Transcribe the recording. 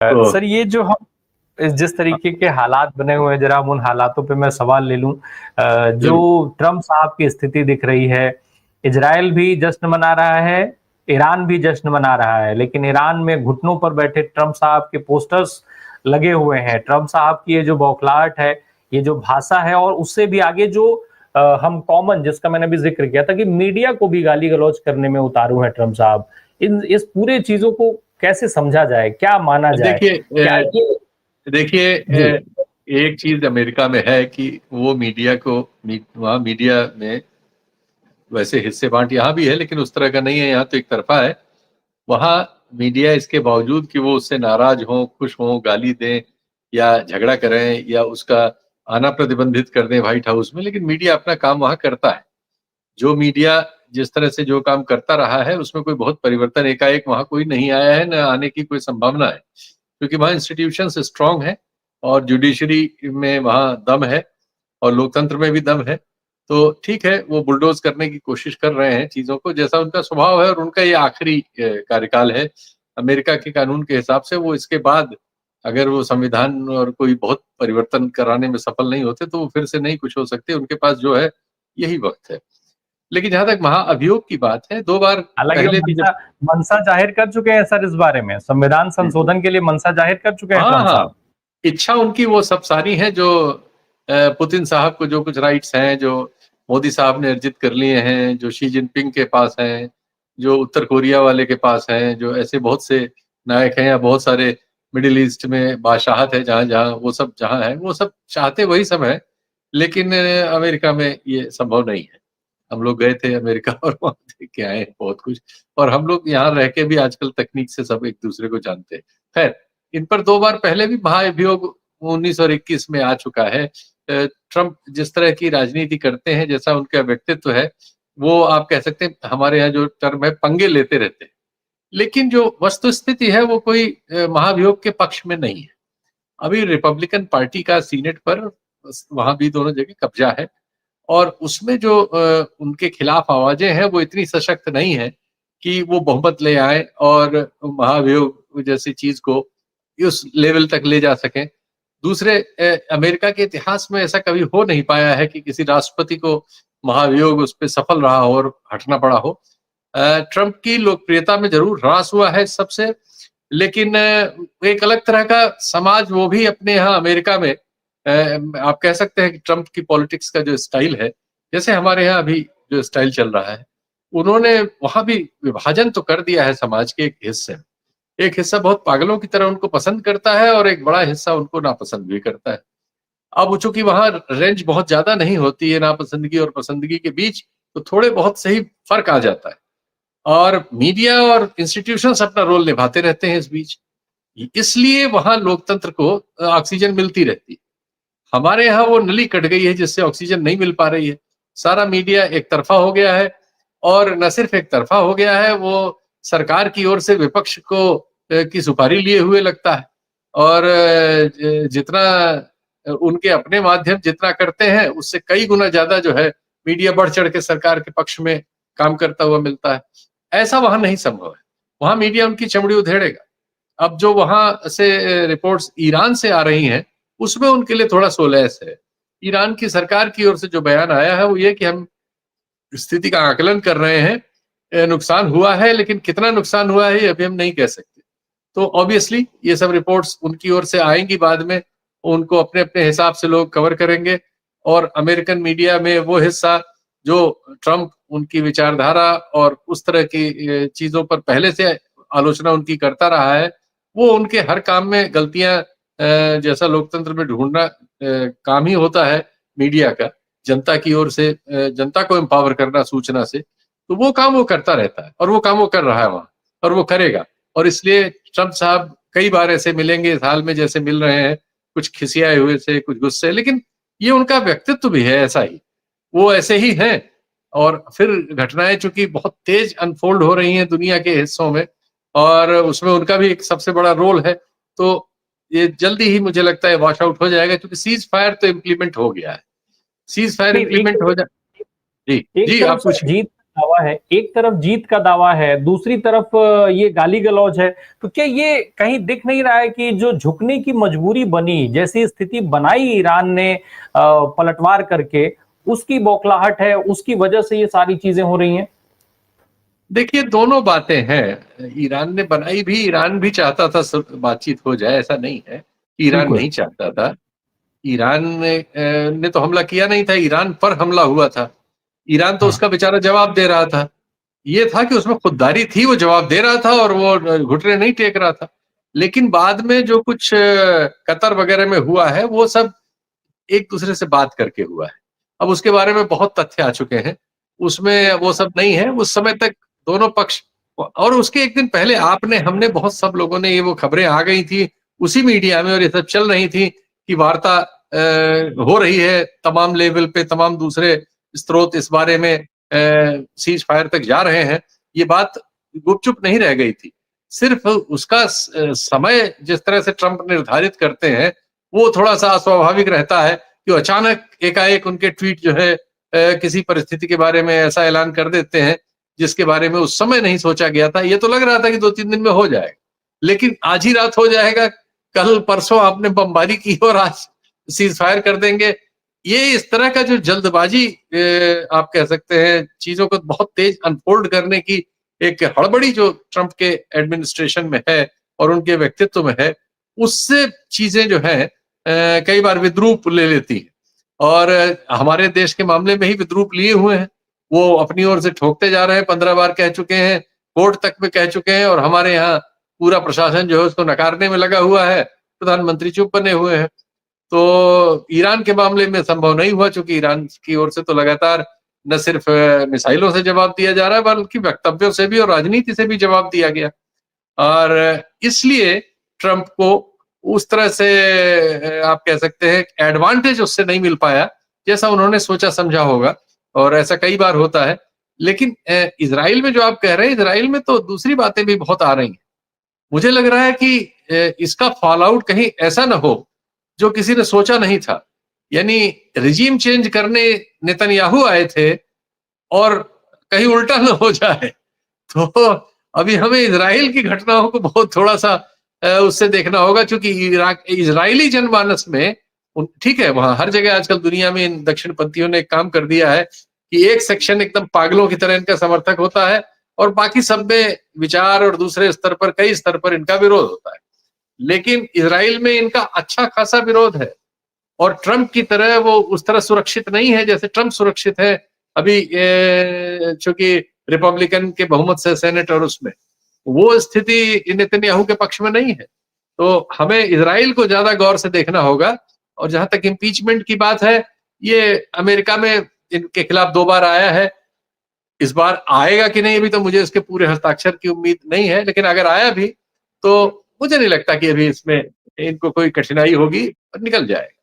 तो सर ये जो हम जिस तरीके के हालात बने हुए हैं, जरा हम उन हालातों पे मैं सवाल ले लूं। जो जरूर। ट्रम्प साहब की स्थिति दिख रही है, इजराइल भी जश्न मना रहा है, ईरान भी जश्न मना रहा है, लेकिन ईरान में घुटनों पर बैठे ट्रम्प साहब के पोस्टर्स लगे हुए हैं। ट्रम्प साहब की ये जो बौखलाहट है, ये जो भाषा है, और उससे भी आगे जो हम कॉमन, जिसका मैंने भी जिक्र किया था कि मीडिया को भी गाली गलौज करने में उतारू है ट्रम्प साहब। इस पूरे चीजों को कैसे समझा जाए, क्या माना जाए? देखिए क्या ये देखिए जी एक चीज अमेरिका में है कि वो मीडिया को वहाँ मीडिया में वैसे हिस्से बांट यहाँ भी है, लेकिन उस तरह का नहीं है। यहाँ तो एक तरफा है। वहाँ मीडिया इसके बावजूद कि वो उससे नाराज हो, खुश हो, गाली दें या झगड़ा करें या उसका आना प्रतिबंधित कर दें व्हाइट हाउस में, लेकिन मीडिया अपना काम वहाँ करता है। जो मीडिया जिस तरह से जो काम करता रहा है उसमें कोई बहुत परिवर्तन एकाएक वहाँ कोई नहीं आया है, न आने की कोई संभावना है, क्योंकि वहाँ इंस्टीट्यूशंस स्ट्रांग है और जुडिशरी में वहाँ दम है और लोकतंत्र में भी दम है। तो ठीक है, वो बुलडोज करने की कोशिश कर रहे हैं चीजों को, जैसा उनका स्वभाव है, और उनका ये आखिरी कार्यकाल है अमेरिका के कानून के हिसाब से। वो इसके बाद अगर वो संविधान और कोई बहुत परिवर्तन कराने में सफल नहीं होते तो वो फिर से नहीं कुछ हो सकते। उनके पास जो है यही वक्त है। लेकिन जहां तक महाअभियोग की बात है, 2 बार हालांकि वो पहले भी जब मंशा मंशा जाहिर कर चुके हैं सर, इस बारे में संविधान संशोधन के लिए मंशा जाहिर कर चुके हैं हाँ ट्रम्प हाँ, साहब। इच्छा उनकी वो सब सारी है जो पुतिन साहब को जो कुछ राइट्स हैं जो मोदी साहब ने अर्जित कर लिए हैं, जो शी जिनपिंग के पास हैं, जो उत्तर कोरिया वाले के पास हैं, जो ऐसे बहुत से नायक हैं, या बहुत सारे मिडिल ईस्ट में बादशाहत है जहाँ जहाँ वो सब जहाँ है, वो सब चाहते वही सब है। लेकिन अमेरिका में ये संभव नहीं है। हम लोग गए थे अमेरिका और वहाँ देख के आए हैं बहुत कुछ। और हम लोग यहाँ रह के भी आजकल तकनीक से सब एक दूसरे को जानते हैं। खैर, इन पर 2 बार पहले भी महाअभियोग 19 और 21 में आ चुका है। ट्रम्प जिस तरह की राजनीति करते हैं, जैसा उनका व्यक्तित्व है, वो आप कह सकते हैं हमारे यहाँ जो टर्म है, पंगे लेते रहते हैं। लेकिन जो वस्तु स्थिति है वो कोई महाभियोग के पक्ष में नहीं है। अभी रिपब्लिकन पार्टी का सीनेट पर वहां भी दोनों जगह कब्जा है, और उसमें जो उनके खिलाफ आवाजें हैं वो इतनी सशक्त नहीं है कि वो बहुमत ले आए और महाभियोग जैसी चीज को उस लेवल तक ले जा सकें। दूसरे, अमेरिका के इतिहास में ऐसा कभी हो नहीं पाया है कि किसी राष्ट्रपति को महाभियोग उस पर सफल रहा हो और हटना पड़ा हो। ट्रंप की लोकप्रियता में जरूर ह्रास हुआ है सबसे, लेकिन एक अलग तरह का समाज वो भी अपने यहाँ अमेरिका में, आप कह सकते हैं कि ट्रंप की पॉलिटिक्स का जो स्टाइल है, जैसे हमारे यहाँ अभी जो स्टाइल चल रहा है, उन्होंने वहां भी विभाजन तो कर दिया है समाज के एक हिस्से में। एक हिस्सा बहुत पागलों की तरह उनको पसंद करता है और एक बड़ा हिस्सा उनको नापसंद भी करता है। अब चूंकि वहां रेंज बहुत ज्यादा नहीं होती है नापसंदगी और पसंदगी के बीच, तो थोड़े बहुत सही फर्क आ जाता है, और मीडिया और इंस्टीट्यूशंस अपना रोल निभाते रहते हैं इस बीच। इसलिए वहां लोकतंत्र को ऑक्सीजन मिलती रहती है। हमारे यहाँ वो नली कट गई है जिससे ऑक्सीजन नहीं मिल पा रही है। सारा मीडिया एक तरफा हो गया है, और न सिर्फ एक तरफा हो गया है, वो सरकार की ओर से विपक्ष को की सुपारी लिए हुए लगता है। और जितना उनके अपने माध्यम जितना करते हैं उससे कई गुना ज्यादा जो है मीडिया बढ़ चढ़ के सरकार के पक्ष में काम करता हुआ मिलता है। ऐसा वहां नहीं संभव है। वहां मीडिया उनकी चमड़ी उधेड़ेगा। अब जो वहां से रिपोर्ट्स ईरान से आ रही हैं, उसमें उनके लिए थोड़ा सोलैस है। ईरान की सरकार की ओर से जो बयान आया है वो ये कि हम स्थिति का आकलन कर रहे हैं, नुकसान हुआ है, लेकिन कितना नुकसान हुआ है ये अभी हम नहीं कह सकते। तो ऑब्वियसली ये सब रिपोर्ट्स उनकी ओर से आएंगी बाद में, उनको अपने अपने हिसाब से लोग कवर करेंगे। और अमेरिकन मीडिया में वो हिस्सा जो ट्रंप उनकी विचारधारा और उस तरह की चीजों पर पहले से आलोचना उनकी करता रहा है, वो उनके हर काम में गलतियां, जैसा लोकतंत्र में ढूंढना काम ही होता है मीडिया का, जनता की ओर से जनता को एम्पावर करना सूचना से, तो वो काम वो करता रहता है, और वो काम वो कर रहा है वहां, और वो करेगा। और इसलिए ट्रंप साहब कई बार ऐसे मिलेंगे इस हाल में जैसे मिल रहे हैं, कुछ खिसियाए हुए से, कुछ गुस्से, लेकिन ये उनका व्यक्तित्व भी है ऐसा ही, वो ऐसे ही हैं। और फिर घटनाएं चूंकि बहुत तेज अनफोल्ड हो रही हैं दुनिया के हिस्सों में, और उसमें उनका भी एक सबसे बड़ा रोल है, तो ये जल्दी ही मुझे लगता है वॉश आउट हो जाएगा, क्योंकि सीज फायर तो इम्प्लीमेंट हो गया है। सीज फायर नहीं, इम्प्लीमेंट हो जाए। जी एक जी, तरफ आप सर पूछिए। दावा है, एक तरफ जीत का दावा है, दूसरी तरफ ये गाली गलौज है, तो क्या ये कहीं दिख नहीं रहा है कि जो झुकने की मजबूरी बनी, जैसी स्थिति बनाई ईरान ने पलटवार करके, उसकी बौखलाहट है, उसकी वजह से ये सारी चीजें हो रही हैं? देखिए, दोनों बातें हैं। ईरान ने बनाई भी, ईरान भी चाहता था बातचीत हो जाए, ऐसा नहीं है ईरान बिल्कुल। नहीं चाहता था। ईरान ने तो हमला किया नहीं था, ईरान पर हमला हुआ था। ईरान तो हाँ। उसका बेचारा जवाब दे रहा था। ये था कि उसमें खुददारी थी, वो जवाब दे रहा था और वो घुटने नहीं टेक रहा था। लेकिन बाद में जो कुछ कतर वगैरह में हुआ है, वो सब एक दूसरे से बात करके हुआ है। अब उसके बारे में बहुत तथ्य आ चुके हैं। उसमें वो सब नहीं है। उस समय तक दोनों पक्ष, और उसके एक दिन पहले आपने हमने बहुत सब लोगों ने, ये वो खबरें आ गई थी उसी मीडिया में और ये सब चल रही थी कि वार्ता हो रही है तमाम लेवल पे, तमाम दूसरे स्रोत इस बारे में सीज फायर तक जा रहे हैं। ये बात गुपचुप नहीं रह गई थी। सिर्फ उसका समय जिस तरह से ट्रंप निर्धारित करते हैं, वो थोड़ा-सा अस्वाभाविक रहता है कि अचानक एकाएक उनके ट्वीट जो है किसी परिस्थिति के बारे में ऐसा ऐलान कर देते हैं, जिसके बारे में उस समय नहीं सोचा गया था। ये तो लग रहा था कि 2-3 दिन में हो जाएगा, लेकिन आज ही रात हो जाएगा, कल परसों आपने बमबारी की और आज सीज़ फायर कर देंगे। ये इस तरह का जो जल्दबाजी आप कह सकते हैं, चीज़ों को बहुत तेज़ अनफ़ोल्ड करने की एक हड़बड़ी जो ट्रंप के एडमिनिस्ट्रेशन में है और उनके व्यक्तित्व में है, उससे चीज़ें जो हैं कई बार विद्रूप ले लेती हैं। और हमारे देश के मामले में ही विद्रूप लिए हुए हैं। वो अपनी ओर से ठोकते जा रहे हैं, 15 बार कह चुके हैं, कोर्ट तक में कह चुके हैं और हमारे यहाँ पूरा प्रशासन जो है उसको नकारने में लगा हुआ है, प्रधानमंत्री चुप बने हुए हैं। तो ईरान के मामले में संभव नहीं हुआ, चूँकि ईरान की ओर से तो लगातार न सिर्फ मिसाइलों से जवाब दिया जा रहा है, बल्कि वक्तव्यों से भी और राजनीति से भी जवाब दिया गया। और इसलिए ट्रंप को उस तरह से आप कह सकते हैं एडवांटेज उससे नहीं मिल पाया, जैसा उन्होंने सोचा समझा होगा और ऐसा कई बार होता है। लेकिन इज़राइल में जो आप कह रहे हैं, इज़राइल में तो दूसरी बातें भी बहुत आ रही हैं। मुझे लग रहा है कि इसका फॉल आउट कहीं ऐसा ना हो, जो किसी ने सोचा नहीं था। यानी रिजीम चेंज करने नेतन्याहू आए थे और कहीं उल्टा ना हो जाए। तो अभी हमें इज़राइल की घटनाओं को बहुत थोड़ा-सा उससे देखना होगा, क्योंकि इज़राइली जनमानस में ठीक है, वहाँ हर जगह आजकल दुनिया में इन दक्षिणपंथियों ने एक काम कर दिया है कि एक सेक्शन एकदम पागलों की तरह इनका समर्थक होता है और बाकी सब में विचार और दूसरे स्तर पर, कई स्तर पर इनका विरोध होता है। लेकिन इज़राइल में इनका अच्छा खासा विरोध है और ट्रंप की तरह वो उस तरह सुरक्षित नहीं है जैसे ट्रंप सुरक्षित है। अभी चूँकि रिपब्लिकन के बहुमत से सेनेट और उसमें, वो स्थिति नेतन्याहू के पक्ष में नहीं है। तो हमें इज़राइल को ज़्यादा गौर से देखना होगा। और जहाँ तक इम्पीचमेंट की बात है, ये अमेरिका में इनके खिलाफ 2 बार आया है। इस बार आएगा कि नहीं, अभी तो मुझे इसके पूरे हस्ताक्षर की उम्मीद नहीं है, लेकिन अगर आया भी, तो मुझे नहीं लगता कि अभी इसमें इनको कोई कठिनाई होगी और निकल जाएगा।